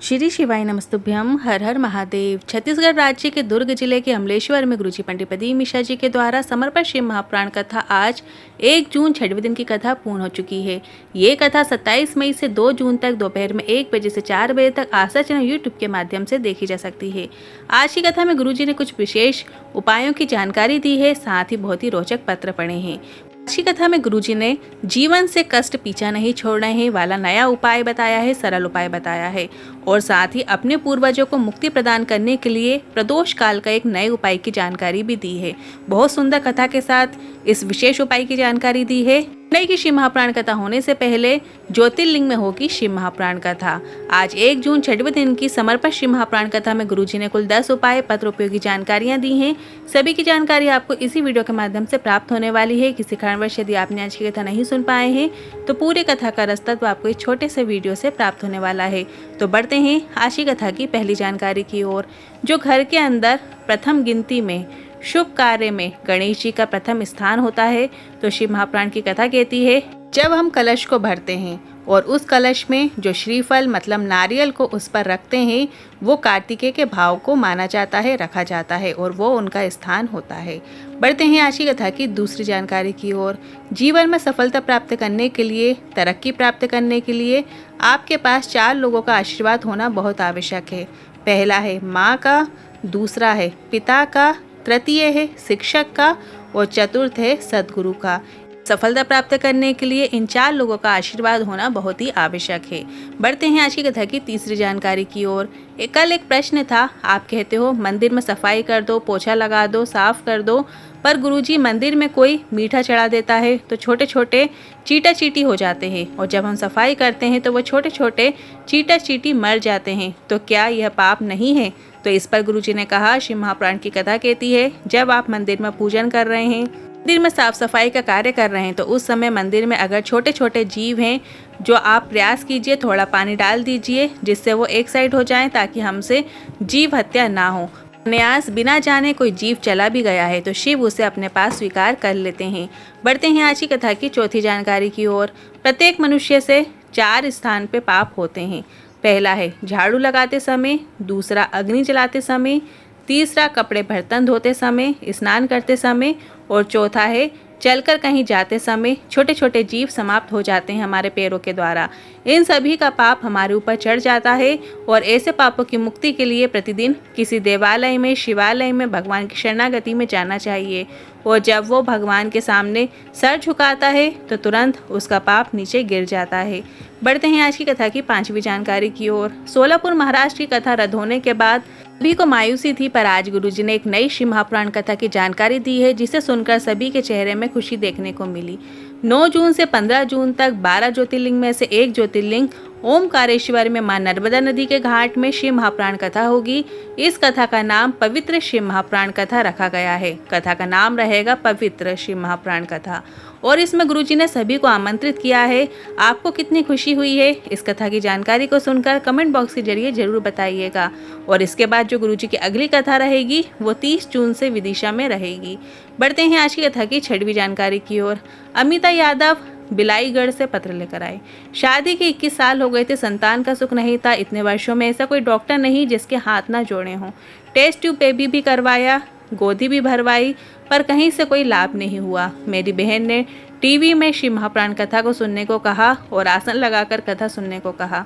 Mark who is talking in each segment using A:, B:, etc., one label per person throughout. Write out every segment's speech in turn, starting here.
A: श्री शिवाय नमस्तुभ्यम। हर हर महादेव। छत्तीसगढ़ राज्य के दुर्ग जिले के अमलेश्वर में गुरुजी पंडित प्रदीप मिश्रा जी के द्वारा समर्पित शिव महापुराण कथा आज 1 जून 6वें दिन की कथा पूर्ण हो चुकी है। ये कथा 27 मई से 2 जून तक दोपहर में 1 बजे से 4 बजे तक आस्था चैनल यूट्यूब के माध्यम से देखी जा सकती है। आज की कथा में गुरुजी ने कुछ विशेष उपायों की जानकारी दी है, साथ ही बहुत ही रोचक पत्र पढ़े हैं। आज की कथा में गुरुजी ने जीवन से कष्ट पीछा नहीं छोड़ना है वाला नया उपाय बताया है, सरल उपाय बताया है, और साथ ही अपने पूर्वजों को मुक्ति प्रदान करने के लिए प्रदोष काल का एक नए उपाय की जानकारी भी दी है। बहुत सुंदर कथा के साथ इस विशेष उपाय की जानकारी दी है। नई की शिव महापुराण कथा होने से पहले ज्योतिर्लिंग में होगी शिव महापुराण कथा। आज 1 जून 6वें दिन की समर्पित शिव महापुराण कथा में गुरुजी ने कुल 10 उपाय पत्र उपयोगी जानकारियां दी हैं। सभी की जानकारी आपको इसी वीडियो के माध्यम से प्राप्त होने वाली है। किसी कारणवश यदि आपने आज की कथा नहीं सुन पाए हैं तो पूरी कथा का रसतत्व आपको इस छोटे से वीडियो से प्राप्त होने वाला है। तो बढ़ते हैं आज की कथा की पहली जानकारी की ओर। जो घर के अंदर प्रथम गिनती में शुभ कार्य में गणेश जी का प्रथम स्थान होता है, तो शिव महापुराण की कथा कहती है, जब हम कलश को भरते हैं और उस कलश में जो श्रीफल मतलब नारियल को उस पर रखते हैं, वो कार्तिकेय के भाव को माना जाता है, रखा जाता है और वो उनका स्थान होता है। बढ़ते हैं आज की कथा की दूसरी जानकारी की ओर। जीवन में सफलता प्राप्त करने के लिए, तरक्की प्राप्त करने के लिए आपके पास 4 लोगों का आशीर्वाद होना बहुत आवश्यक है। पहला है माँ का, दूसरा है पिता का, तृतीय है शिक्षक का और चतुर्थ है सद्गुरु का। सफलता प्राप्त करने के लिए इन 4 लोगों का आशीर्वाद होना बहुत ही आवश्यक है। बढ़ते हैं आज की कथा की तीसरी जानकारी की ओर। कल एक प्रश्न था, आप कहते हो मंदिर में सफाई कर दो, पोछा लगा दो, साफ कर दो, पर गुरुजी मंदिर में कोई मीठा चढ़ा देता है तो छोटे छोटे चीटा चीटी हो जाते हैं, और जब हम सफाई करते हैं तो वो छोटे छोटे चीटा चीटी मर जाते हैं, तो क्या यह पाप नहीं है? तो इस पर गुरुजी ने कहा, शिव महापुराण की कथा कहती है, जब आप मंदिर में पूजन कर रहे हैं, मंदिर में साफ सफाई का कार्य कर रहे हैं, तो उस समय मंदिर में अगर छोटे छोटे जीव हैं, जो आप प्रयास कीजिए थोड़ा पानी डाल दीजिए जिससे वो एक साइड हो जाएं, ताकि हमसे जीव हत्या ना हो। न्यास बिना जाने कोई जीव चला भी गया है तो शिव उसे अपने पास स्वीकार कर लेते हैं। बढ़ते हैं आज की कथा की चौथी जानकारी की ओर। प्रत्येक मनुष्य से 4 स्थान पे पाप होते हैं। पहला है झाड़ू लगाते समय, दूसरा अग्नि जलाते समय, तीसरा कपड़े बर्तन धोते समय, स्नान करते समय, और चौथा है चलकर कहीं जाते समय छोटे छोटे जीव समाप्त हो जाते हैं हमारे पैरों के द्वारा। इन सभी का पाप हमारे ऊपर चढ़ जाता है, और ऐसे पापों की मुक्ति के लिए प्रतिदिन किसी देवालय में, शिवालय में भगवान की शरणागति में जाना चाहिए, और जब वो भगवान के सामने सर झुकाता है तो तुरंत उसका पाप नीचे गिर जाता है। बढ़ते हैं आज की कथा की 5वीं जानकारी की ओर। सोलापुर महाराष्ट्र की कथा रद्द होने के बाद सभी को मायूसी थी, पर आज गुरुजी ने एक नई शिव महापुराण कथा की जानकारी दी है, जिसे सुनकर सभी के चेहरे में खुशी देखने को मिली। 9 जून से 15 जून तक 12 ज्योतिर्लिंग में से एक ज्योतिर्लिंग ओमकारेश्वर में मां नर्मदा नदी के घाट में शिव महापुराण कथा होगी। इस कथा का नाम पवित्र शिव महापुराण कथा रखा गया है। कथा का नाम रहेगा पवित्र शिव महापुराण कथा, और इसमें गुरुजी ने सभी को आमंत्रित किया है। आपको कितनी खुशी हुई है इस कथा की जानकारी को सुनकर कमेंट बॉक्स के जरिए जरूर बताइएगा। और इसके बाद जो गुरुजी की अगली कथा रहेगी वो 30 जून से विदिशा में रहेगी। बढ़ते हैं आज की कथा की 6वीं जानकारी की ओर। अमिता यादव बिलाईगढ़ से पत्र लेकर आए। शादी के 21 साल हो गए थे, संतान का सुख नहीं था। इतने वर्षों में ऐसा कोई डॉक्टर नहीं जिसके हाथ ना जोड़े हों। टेस्ट ट्यूब बेबी भी करवाया, गोदी भी भरवाई, पर कहीं से कोई लाभ नहीं हुआ। मेरी बहन ने टीवी में शिव महापुराण कथा को सुनने को कहा और आसन लगाकर कथा सुनने को कहा।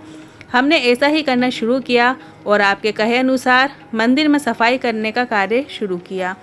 A: हमने ऐसा ही करना शुरू किया और आपके कहे अनुसार मंदिर में सफाई करने का कार्य शुरू किया।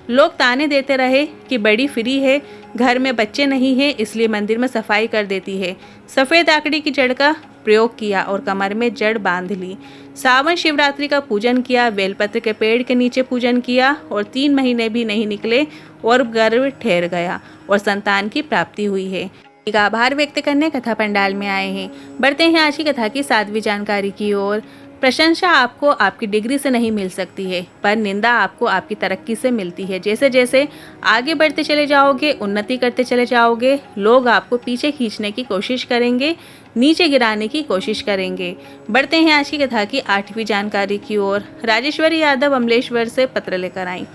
A: लोग ताने देते रहे कि बड़ी फ्री है, घर में बच्चे नहीं हैं, इसलिए मंदिर में सफाई कर देती है। सफ़ेद आकड़ी की जड़ का प्रयोग किया और कमर में जड़ बांध ली। सावन शिवरात्रि का पूजन किया, बेलपत्र के पेड़ के नीचे पूजन किया, और 3 महीने भी नहीं निकले और गर्भ ठहर गया और संतान की प्राप्ति हुई है। का आभार व्यक्त करने कथा पंडाल में आए हैं। बढ़ते हैं आज की कथा की 7वीं जानकारी की ओर। प्रशंसा आपको आपकी डिग्री से नहीं मिल सकती है, पर निंदा आपको आपकी तरक्की से मिलती है। जैसे जैसे आगे बढ़ते चले जाओगे, उन्नति करते चले जाओगे, लोग आपको पीछे खींचने की कोशिश करेंगे, नीचे गिराने की कोशिश करेंगे। बढ़ते हैं आज की कथा की 8वीं जानकारी की ओर। राजेश्वरी यादव अमलेश्वर से पत्र लेकर आई।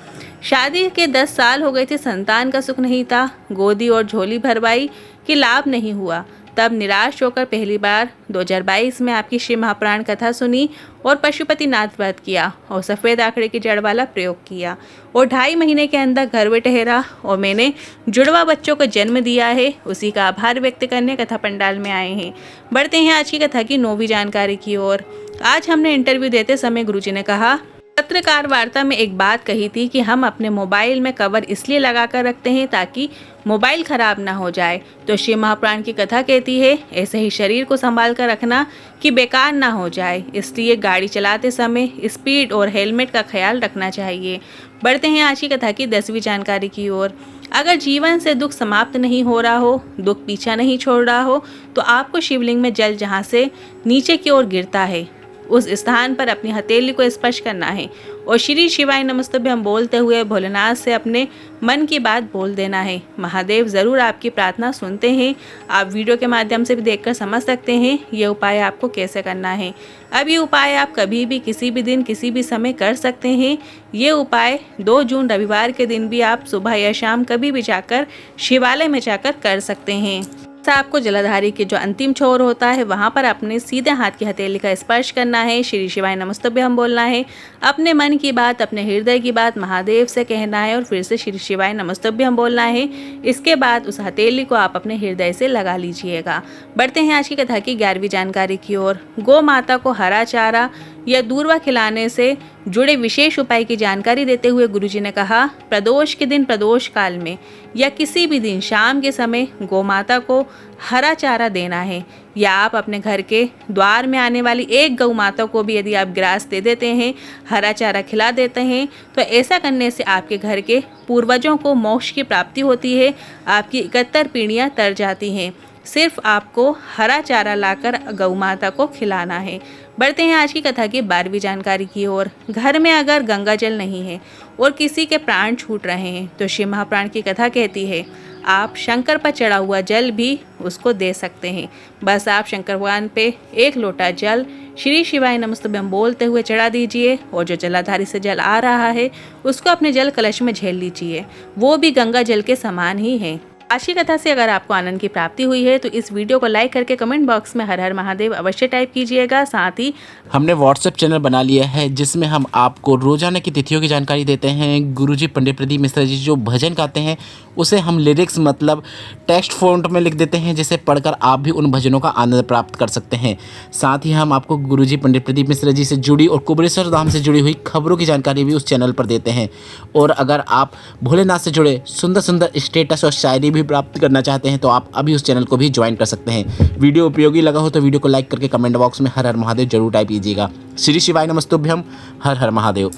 A: शादी के 10 साल हो गए थे, संतान का सुख नहीं था, गोदी और झोली भरवाई कि लाभ नहीं हुआ। तब निराश होकर पहली बार 2022 में आपकी शिव महापुराण कथा सुनी और पशुपतिनाथ व्रत किया और सफ़ेद आंकड़े की जड़ वाला प्रयोग किया और 2.5 महीने के अंदर घर में ठहरा और मैंने जुड़वा बच्चों को जन्म दिया है, उसी का आभार व्यक्त करने कथा पंडाल में आए हैं। बढ़ते हैं आज की कथा की 9वीं जानकारी की ओर। आज हमने इंटरव्यू देते समय गुरुजी ने कहा, पत्रकार वार्ता में एक बात कही थी कि हम अपने मोबाइल में कवर इसलिए लगा कर रखते हैं ताकि मोबाइल ख़राब ना हो जाए। तो शिव महापुराण की कथा कहती है ऐसे ही शरीर को संभाल कर रखना कि बेकार ना हो जाए, इसलिए गाड़ी चलाते समय स्पीड और हेलमेट का ख्याल रखना चाहिए। बढ़ते हैं आज की कथा की 10वीं जानकारी की ओर। अगर जीवन से दुख समाप्त नहीं हो रहा हो, दुख पीछा नहीं छोड़ रहा हो, तो आपको शिवलिंग में जल जहाँ से नीचे की ओर गिरता है उस स्थान पर अपनी हथेली को स्पर्श करना है और श्री शिवाय नमस्तुभ्यम बोलते हुए भोलेनाथ से अपने मन की बात बोल देना है। महादेव ज़रूर आपकी प्रार्थना सुनते हैं। आप वीडियो के माध्यम से भी देखकर समझ सकते हैं ये उपाय आपको कैसे करना है। अब ये उपाय आप कभी भी किसी भी दिन किसी भी समय कर सकते हैं। ये उपाय 2 जून रविवार के दिन भी आप सुबह या शाम कभी भी जाकर शिवालय में जाकर कर सकते हैं। आपको जलाधारी के जो अंतिम छोर होता है वहां पर अपने सीधे हाथ की हथेली का स्पर्श करना है, श्री शिवाय नमस्तुभ्यम बोलना है, अपने मन की बात अपने हृदय की बात महादेव से कहना है और फिर से श्री शिवाय नमस्तुभ्यम बोलना है। इसके बाद उस हथेली को आप अपने हृदय से लगा लीजिएगा। बढ़ते हैं आज की कथा की 11वीं जानकारी की ओर। गौ माता को हरा चारा या दूर्वा खिलाने से जुड़े विशेष उपाय की जानकारी देते हुए गुरुजी ने कहा, प्रदोष के दिन प्रदोष काल में या किसी भी दिन शाम के समय गौ माता को हरा चारा देना है, या आप अपने घर के द्वार में आने वाली एक गौ माता को भी यदि आप ग्रास दे देते हैं, हरा चारा खिला देते हैं, तो ऐसा करने से आपके घर के पूर्वजों को मोक्ष की प्राप्ति होती है, आपकी 71 पीढ़ियाँ तर जाती हैं। सिर्फ आपको हरा चारा लाकर गौ माता को खिलाना है। बढ़ते हैं आज की कथा की 12वीं जानकारी की ओर। घर में अगर गंगा जल नहीं है और किसी के प्राण छूट रहे हैं तो शिव महापुराण की कथा कहती है आप शंकर पर चढ़ा हुआ जल भी उसको दे सकते हैं। बस आप शंकर भगवान पे 1 लोटा जल श्री शिवाय नमस्तुभ्यम बोलते हुए चढ़ा दीजिए और जो जलाधारी से जल आ रहा है उसको अपने जल कलश में झेल लीजिए, वो भी गंगा जल के समान ही है। आज की कथा से अगर आपको आनंद की प्राप्ति हुई है तो इस वीडियो को लाइक करके कमेंट बॉक्स में हर हर महादेव अवश्य टाइप कीजिएगा। साथ ही
B: हमने व्हाट्सएप चैनल बना लिया है जिसमें हम आपको रोजाना की तिथियों की जानकारी देते हैं। गुरुजी पंडित प्रदीप मिश्रा जी जो भजन गाते हैं उसे हम लिरिक्स मतलब टेक्स्ट फॉन्ट में लिख देते हैं, जिसे पढ़कर आप भी उन भजनों का आनंद प्राप्त कर सकते हैं। साथ ही हम आपको गुरुजी पंडित प्रदीप मिश्रा जी से जुड़ी और कुबेरेश्वर धाम से जुड़ी हुई खबरों की जानकारी भी उस चैनल पर देते हैं। और अगर आप भोलेनाथ से जुड़े सुंदर सुंदर स्टेटस और शायरी भी प्राप्त करना चाहते हैं तो आप अभी उस चैनल को भी ज्वाइन कर सकते हैं। वीडियो उपयोगी लगा हो तो वीडियो को लाइक करके कमेंट बॉक्स में हर हर महादेव जरूर टाइप कीजिएगा। श्री शिवाय नमस्तुभ्यम, हर हर महादेव।